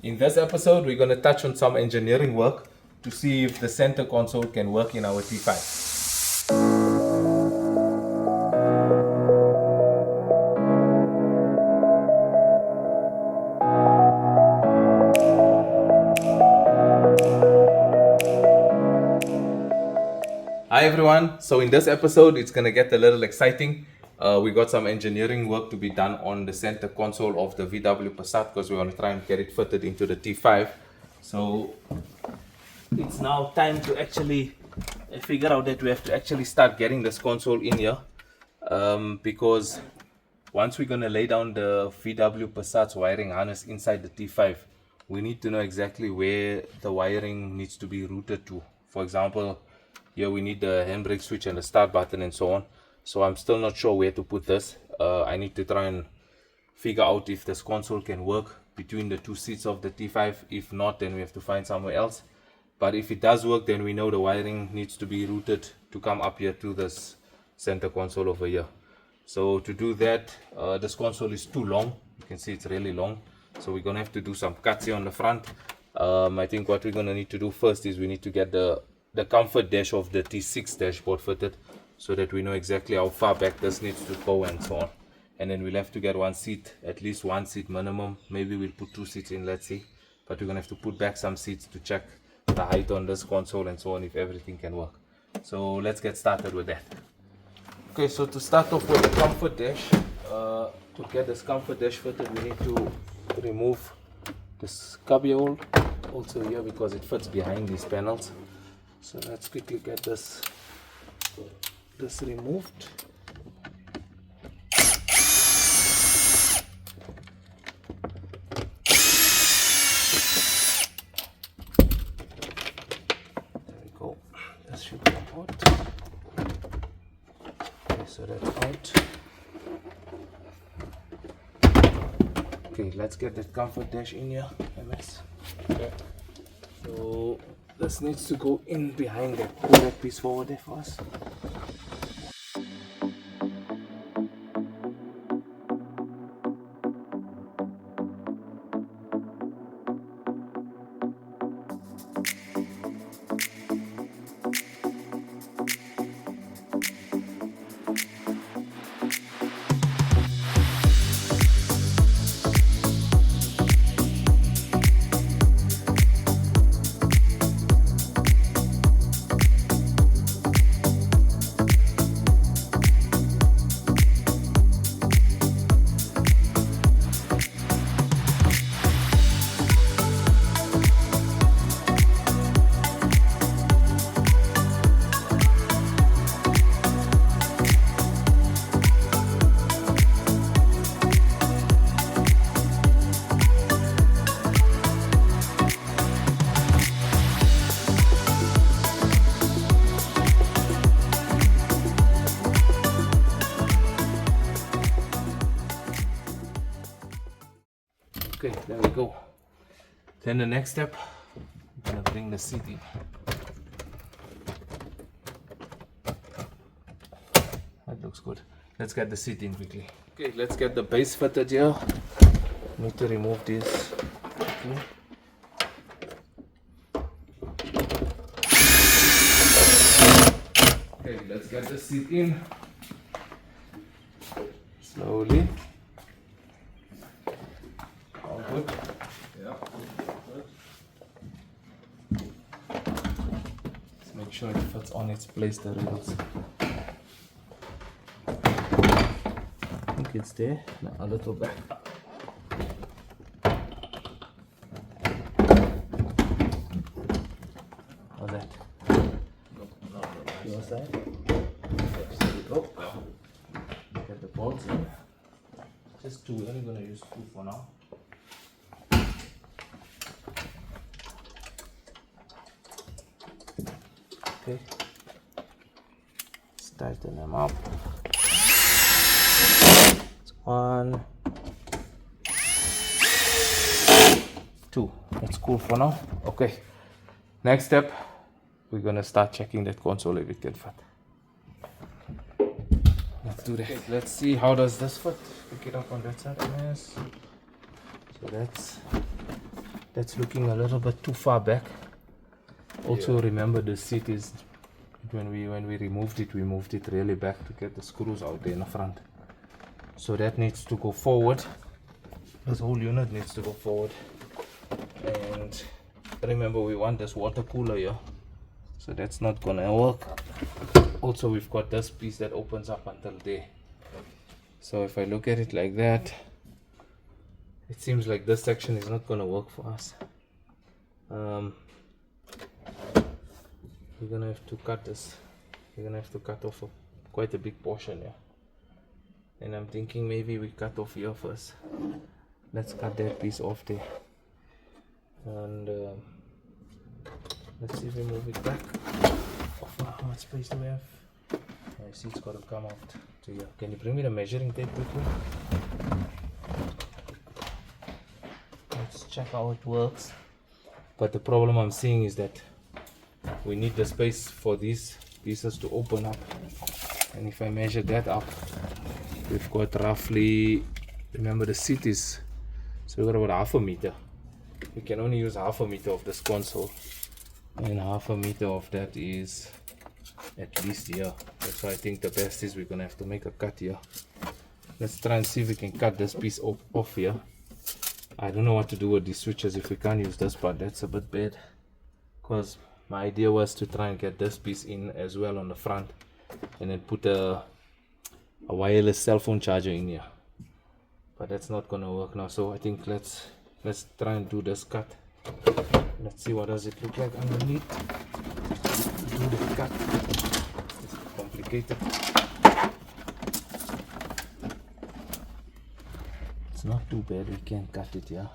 In this episode, we're going to touch on some engineering work to see if the center console can work in our T5. Hi everyone, so in this episode it's going to get a little exciting. We got some engineering work to be done on the center console of the VW Passat because we want to try and get it fitted into the T5. So it's now time to actually figure out that we have to actually start getting this console in here, because once we're going to lay down the VW Passat's wiring harness inside the T5, we need to know exactly where the wiring needs to be routed to. For example, here we need the handbrake switch and the start button and so on. So I'm still not sure where to put this. I need to try and figure out if this console can work between the two seats of the T5. If not, then we have to find somewhere else. But if it does work, then we know the wiring needs to be routed to come up here to this center console over here. So to do that, this console is too long. You can see it's really long. So we're going to have to do some cuts here on the front. I think what we're going to need to do first is we need to get the comfort dash of the T6 dashboard fitted so that we know exactly how far back this needs to go and so on. And then we'll have to get one seat, at least one seat minimum. Maybe we'll put two seats in, let's see. But we're going to have to put back some seats to check the height on this console and so on, if everything can work. So let's get started with that. Okay, so to start off with the comfort dash, to get this comfort dash fitted, we need to remove this cubby hole also here because it fits behind these panels. So let's quickly get this removed. There we go. This should be out. Okay, so that's out. Okay, let's get that comfort dash in here, MS. Okay. So this needs to go in behind that. Pull that piece forward there for us. Okay, there we go. Then the next step, I'm gonna bring the seat in. That looks good. Let's get the seat in quickly. Okay, let's get the base fitted here. Need to remove this. Okay. Okay, let's get the seat in. Slowly. All good. Yeah. Good. Let's make sure it fits on its place, the rails. I think it's there. Now a little back. How's that? No. Your side? Yes, there we go. Get the bolts in. Just two. We're only going to use two for now. Okay. Let's tighten them up. It's 1, 2. That's cool for now. Okay. Next step, we're gonna start checking that console if it can fit. Let's do that. Okay, let's see how does this fit. Pick it up on that side. Yes. So that's That's looking a little bit too far back. Also remember the seat is, when we removed it, we moved it really back to get the screws out there in the front. So that needs to go forward. This whole unit needs to go forward. And remember, we want this water cooler here, so that's not gonna work. Also, we've got this piece that opens up until there. So if I look at it like that, it seems like this section is not gonna work for us. We're gonna have to cut this. We're gonna have to cut off quite a big portion here. And I'm thinking maybe we cut off here first. Let's cut that piece off there. And let's see if we move it back. How much space do we have? I see it's got to come out to here. Can you bring me the measuring tape quickly? Let's check how it works. But the problem I'm seeing is that we need the space for these pieces to open up. And if I measure that up, we've got roughly, remember the seat is, so we've got about half a meter. We can only use half a meter of this console, and half a meter of that is at least here. That's why I think the best is we're gonna have to make a cut here. Let's try and see if we can cut this piece off here. I don't know what to do with these switches if we can't use this part. That's a bit bad, because my idea was to try and get this piece in as well on the front, and then put a wireless cell phone charger in here. But that's not gonna work now. So I think let's try and do this cut. Let's see what does it look like underneath. Do the cut. It's complicated. It's not too bad. We can cut it here.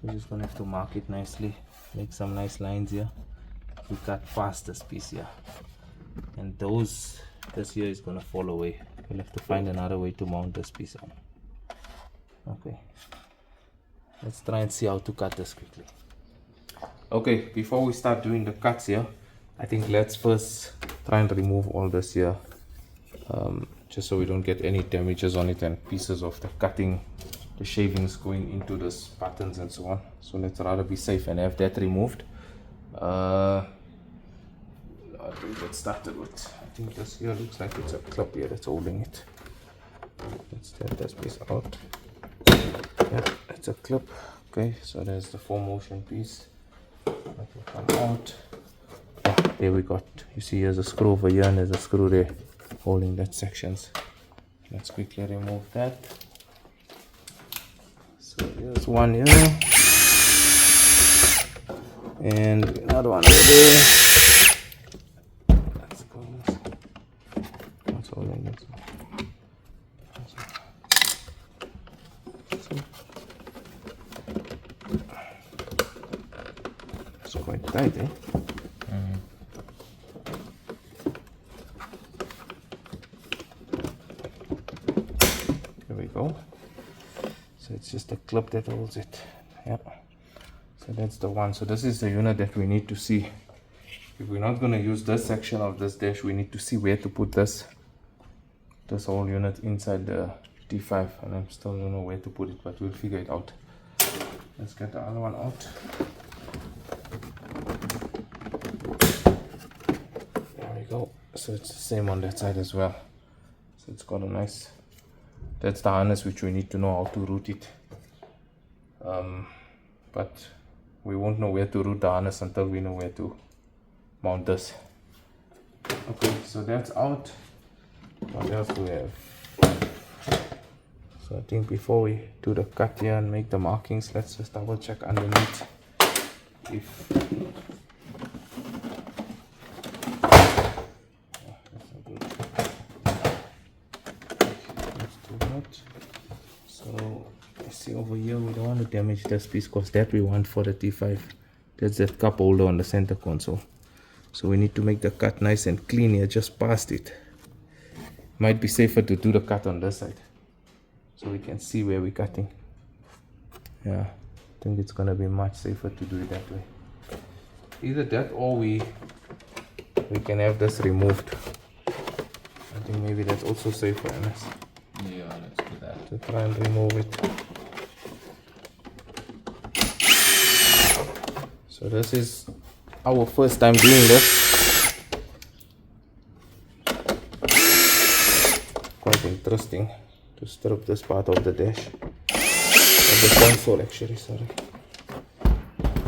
We're just gonna have to mark it nicely. Make some nice lines here. We cut past this piece here, and this here is gonna fall away. We'll have to find another way to mount this piece on. Okay, let's try and see how to cut this quickly. Okay, before we start doing the cuts here, I think let's first try and remove all this here, just so we don't get any damages on it and pieces of the cutting, the shavings going into this buttons and so on. So let's rather be safe and have that removed. I think get started with, I think this here looks like it's a clip here that's holding it. Let's take this piece out. Yeah, it's a clip. Okay, so there's the 4-motion piece that will come out. Yeah, there we got, you see here's a screw over here and there's a screw there holding that sections. Let's quickly remove that. So here's one here and another one over there. Let's go. What's holding this? It's quite tight, eh? There we go. So it's just a clip that holds it. Yep. So that's the one. So this is the unit that we need to see. If we're not going to use this section of this dash, we need to see where to put this whole unit inside the D5, and I still don't know where to put it, but we'll figure it out. Let's get the other one out. There we go. So it's the same on that side as well. So it's got a nice, that's the harness which we need to know how to route it. But we won't know where to route the harness until we know where to mount this. Okay, so that's out. What else do we have? So I think before we do the cut here and make the markings, let's just double check underneath if let's do that. So I see over here we don't want to damage this piece, because that we want for the T5. That's that cup holder on the center console. So we need to make the cut nice and clean here, just past it. Might be safer to do the cut on this side, so we can see where we're cutting. Yeah, I think it's gonna be much safer to do it that way. Either that or we can have this removed. I think maybe that's also safer. Yeah, let's do that. To try and remove it. So this is our first time doing this. Quite interesting to strip this part of the dash, of the console actually, sorry.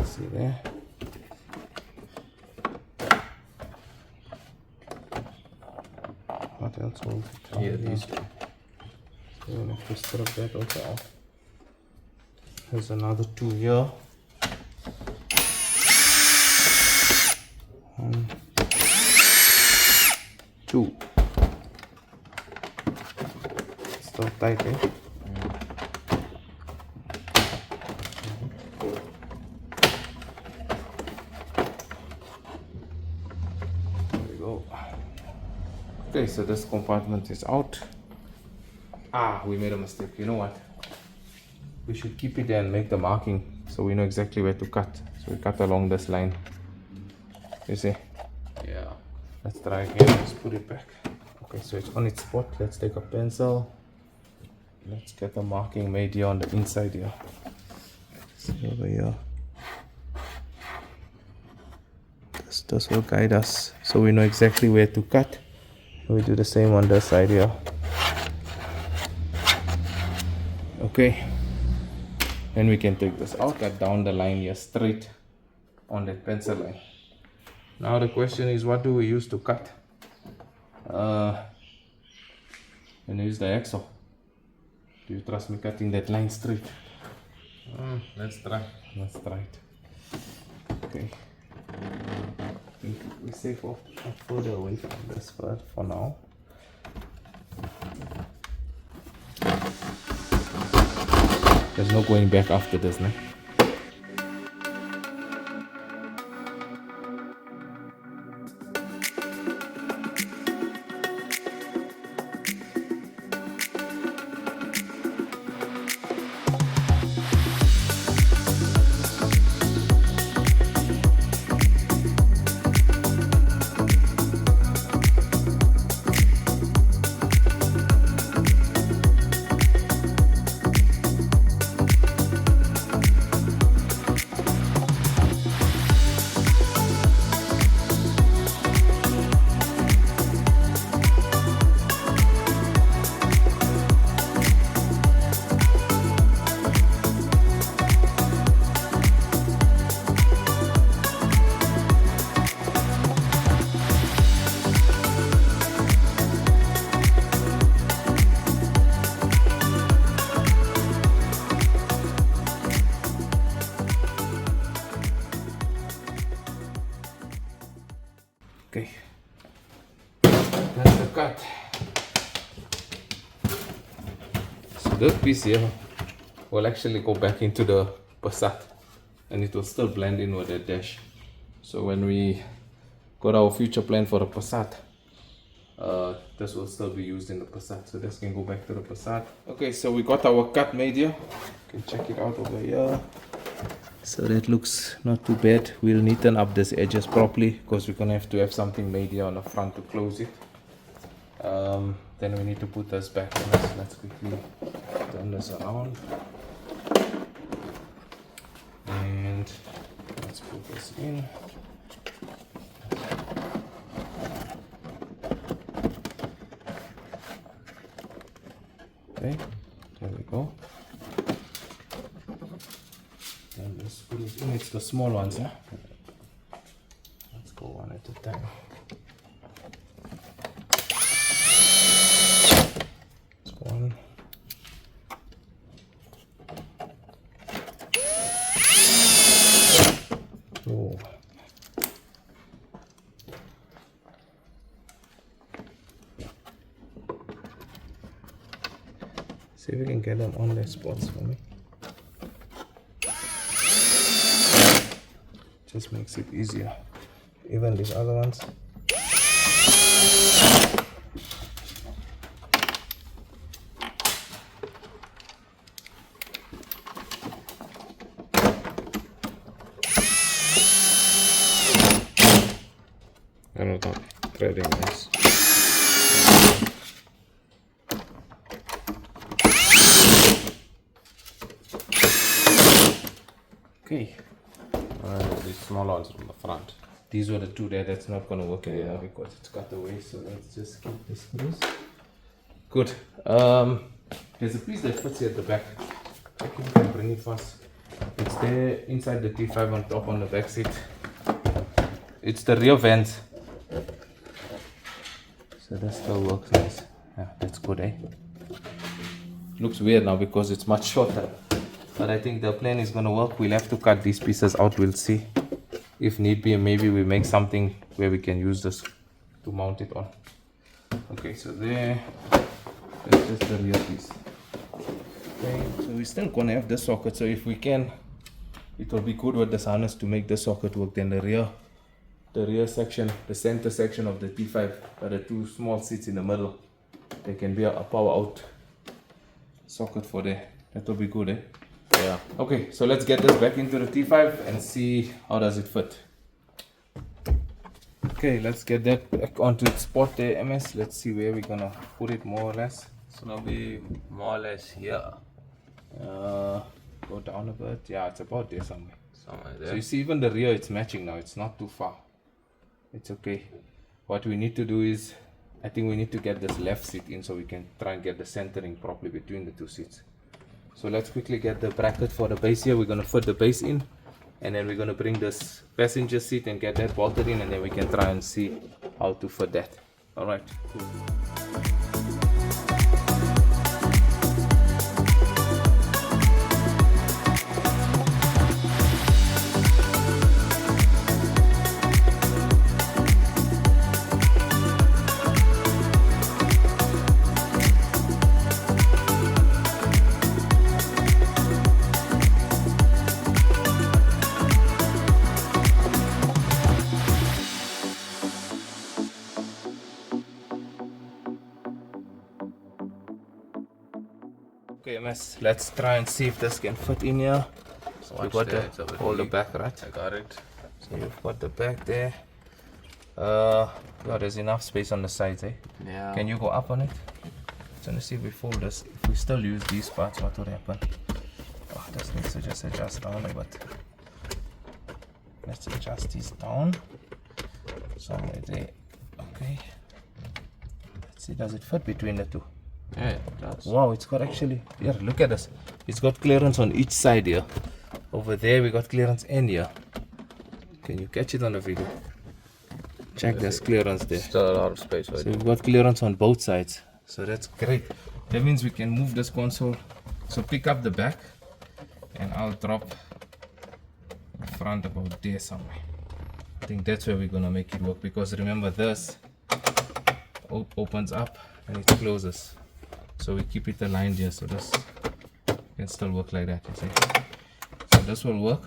See there. What else will it? Yeah, these two. So we'll have to strip that also out. There's another two here. One, two. Still tight, eh? There we go. Okay, so this compartment is out. We made a mistake. You know what? We should keep it there and make the marking so we know exactly where to cut. So we cut along this line. You see? Yeah. Let's try again. Let's put it back. Okay, so it's on its spot. Let's take a pencil. Let's get the marking made here on the inside here. See over here. This will guide us so we know exactly where to cut. We do the same on this side here. Okay. Then we can take this out, cut down the line here straight on that pencil line. Now the question is, what do we use to cut? And use the hacksaw. Do you trust me cutting that line straight? Let's try. Let's try it. Okay. I think we save off further away from this part for now. There's no going back after this, no? Okay, that's the cut. So this piece here will actually go back into the Passat and it will still blend in with the dash. So when we got our future plan for the Passat, this will still be used in the Passat. So this can go back to the Passat. Okay, so we got our cut made here. You can check it out over here. So that looks not too bad. We'll neaten up these edges properly because we're gonna have to have something made here on the front to close it. Then we need to put this back. Let's quickly turn this around. And let's put this in. Okay, there we go. And let's put it in. It's the small ones, yeah? Let's go one at a time. That's one. Oh. See if we can get them on their spots for me. Just makes it easier. Even these other ones. I don't know, threading this. Okay, These small ones from the front. These were the two there. That's not gonna work anymore because it's cut away. So let's just keep the screws. Good. There's a piece that fits here at the back. I can bring it fast. It's there inside the T5 on top on the back seat. It's the rear vents. So that still works nice. Yeah, that's good, eh? Looks weird now because it's much shorter. But I think the plan is gonna work. We'll have to cut these pieces out. We'll see. If need be, maybe we make something where we can use this to mount it on. Okay, so there. That's just the rear piece. Okay, so we're still gonna have this socket. So if we can, it will be good with this harness to make the socket work. Then the rear section, the center section of the T5, the two small seats in the middle, there can be a power out socket for there. That will be good, eh? Yeah. Okay, so let's get this back into the T5 and see how does it fit. Okay, let's get that back onto its spot there, MS. Let's see where we're gonna put it more or less. It's gonna be more or less here. Go down a bit. Yeah, it's about there somewhere. Somewhere So there. you see, even the rear, it's matching now. It's not too far. It's okay. What we need to do is, I think we need to get this left seat in so we can try and get the centering properly between the two seats. So let's quickly get the bracket for the base here. We're going to fit the base in, and then we're going to bring this passenger seat and get that bolted in, and then we can try and see how to fit that. All right, cool. Okay, MS, let's try and see if this can fit in here. So you got all the back, right? I got it. So you've got the back there. Yeah, there's enough space on the sides, eh? Yeah. Can you go up on it? So let's see if we fold this. If we still use these parts, what would happen? Oh, this needs to just adjust down a bit. Let's adjust these down. Somewhere there. Okay. Let's see, does it fit between the two? Yeah, it does. Wow, it's got actually, yeah, look at this. It's got clearance on each side here. Over there, we got clearance in here. Can you catch it on the video? Check, there's clearance there. Still a lot of space for So it. we've got clearance on both sides. So that's great. That means we can move this console. So pick up the back, and I'll drop the front about there somewhere. I think that's where we're gonna make it work, because remember this opens up and it closes. So we keep it aligned here, so this can still work like that, you see. So this will work.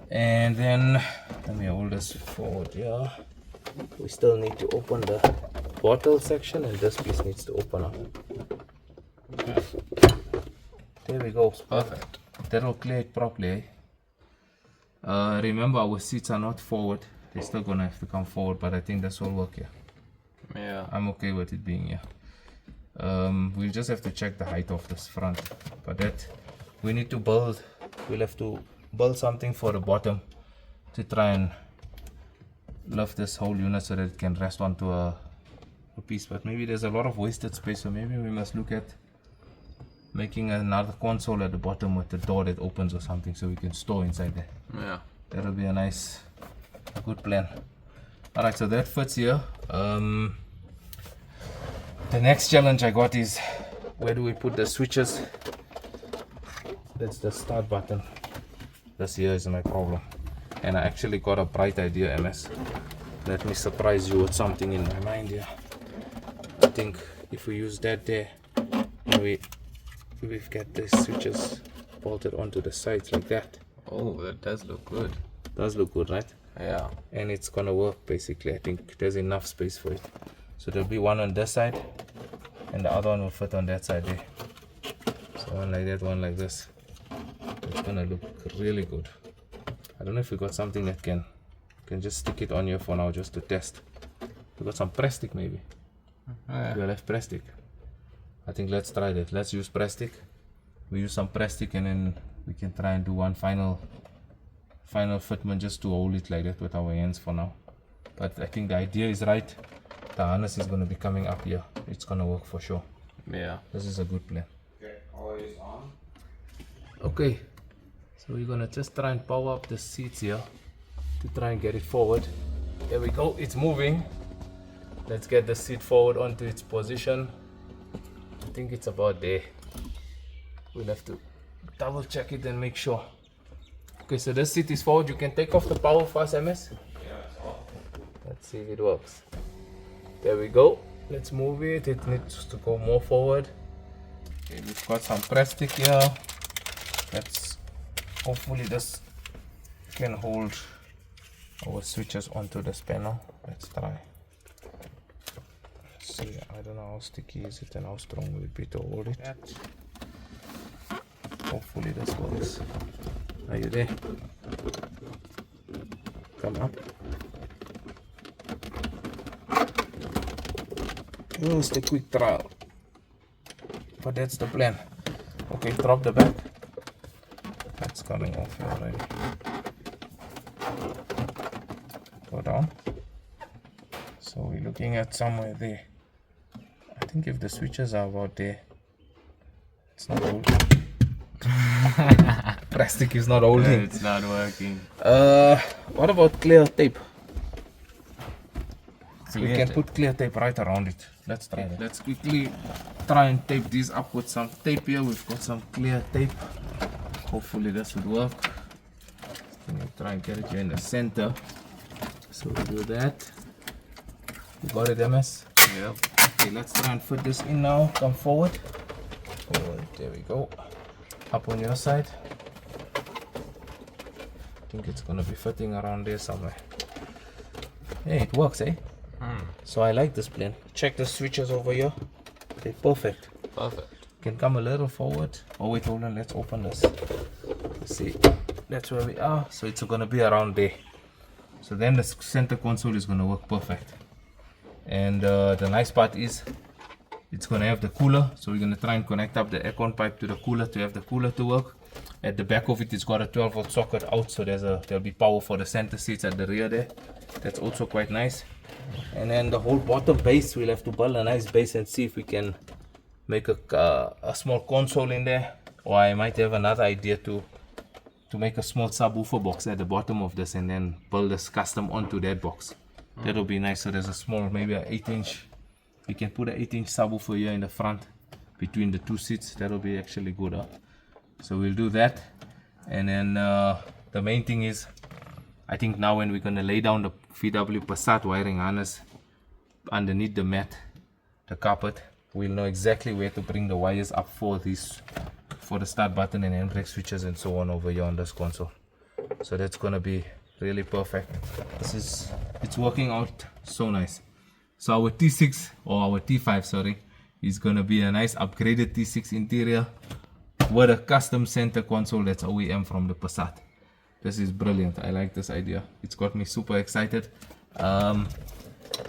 And then let me hold this forward here. We still need to open the bottle section, and this piece needs to open up. There we go. Perfect. That will clear it properly, eh? Remember, our seats are not forward. They're still gonna have to come forward, but I think this will work here. Yeah. I'm okay with it being here. We'll just have to check the height of this front, but that we need to build. We'll have to build something for the bottom to try and lift this whole unit so that it can rest onto a piece. But maybe there's a lot of wasted space, so maybe we must look at making another console at the bottom with the door that opens or something, so we can store inside there. Yeah. That'll be a good plan. Alright, so that fits here. The next challenge I got is, where do we put the switches? That's the start button. This here is my problem. And I actually got a bright idea, MS. Let me surprise you with something in my mind here. I think if we use that there, we've got the switches bolted onto the sides like that. Oh, that does look good. Does look good, right? Yeah. And it's gonna work basically. I think there's enough space for it. So there'll be one on this side, and the other one will fit on that side there. So one like that, one like this. It's gonna look really good. I don't know if we got something that can just stick it on here for now, just to test. We got some plastic maybe. Yeah. We'll have plastic. I think let's try that. Let's use plastic. We use some plastic, and then we can try and do one final final fitment just to hold it like that with our hands for now. But I think the idea is right. The harness is going to be coming up here. It's going to work for sure. Yeah. This is a good plan. Okay, always on. Okay, so we're going to just try and power up the seats here to try and get it forward. There we go, it's moving. Let's get the seat forward onto its position. I think it's about there. We'll have to double check it and make sure. Okay, so this seat is forward. You can take off the power fast, MS. Yeah, it's off. Let's see if it works. There we go. Let's move it. It needs to go more forward. Okay, we've got some plastic here. Let's hopefully this can hold our switches onto this panel. Let's try. Let's see. I don't know how sticky is it and how strong will it be to hold it. Hopefully this works. Are you there? Come up. Just a quick trial. But that's the plan. Okay, drop the back. That's coming off here already. Go down. So we're looking at somewhere there. I think if the switches are about there, it's not holding. Plastic is not holding. It's not working. What about clear tape? We Clear can tape. put clear tape right around it. Let's try that. Let's quickly try and tape these up with some tape here. We've got some clear tape. Hopefully this would work. We'll try and get it here in the center. So we do that. You got it, MS? Yep. Okay, let's try and fit this in now. Come forward. Forward. There we go. Up on your side. I think it's gonna be fitting around there somewhere. Hey, it works, eh? So I like this plan. Check the switches over here. Okay, perfect. Perfect. Can come a little forward. Oh wait, hold on. Let's open this. Let's see. That's where we are. So it's gonna be around there. So then the center console is gonna work perfect. And the nice part is it's gonna have the cooler. So we're gonna try and connect up the aircon pipe to the cooler to have the cooler to work. At the back of it, it's got a 12-volt socket out, so there'll be power for the center seats at the rear there. That's also quite nice. And then the whole bottom base, we'll have to build a nice base and see if we can make a small console in there. Or I might have another idea to make a small subwoofer box at the bottom of this and then build this custom onto that box. That'll be nice. So there's a small, maybe an 8-inch. We can put an 8-inch subwoofer here in the front between the two seats. That'll be actually good. Huh? So we'll do that. And then the main thing is, I think now when we're going to lay down the VW Passat wiring harness underneath the mat, the carpet, we'll know exactly where to bring the wires up for the start button and handbrake switches and so on over here on this console. So that's going to be really perfect. It's working out so nice. So our T6 or our T5, sorry, is going to be a nice upgraded T6 interior with a custom center console that's OEM from the Passat. This is brilliant. I like this idea. It's got me super excited.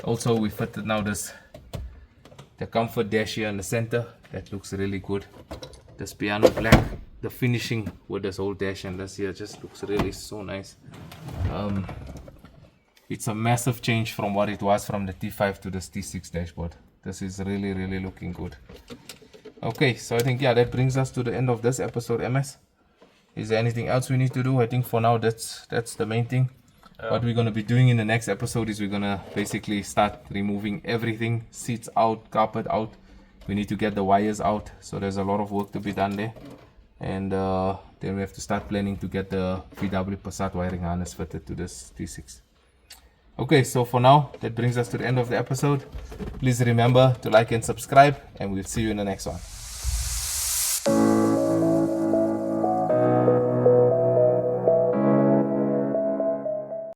Also, we fitted now the comfort dash here in the center. That looks really good. This piano black, the finishing with this whole dash and this here just looks really so nice. It's a massive change from what it was from the T5 to this T6 dashboard. This is really, really looking good. Okay, so I think, yeah, that brings us to the end of this episode, MS. Is there anything else we need to do? I think for now that's the main thing. What we're going to be doing in the next episode is we're going to basically start removing everything. Seats out, carpet out. We need to get the wires out. So there's a lot of work to be done there. And then we have to start planning to get the VW Passat wiring harness fitted to this T6. Okay, so for now, that brings us to the end of the episode. Please remember to like and subscribe, and we'll see you in the next one.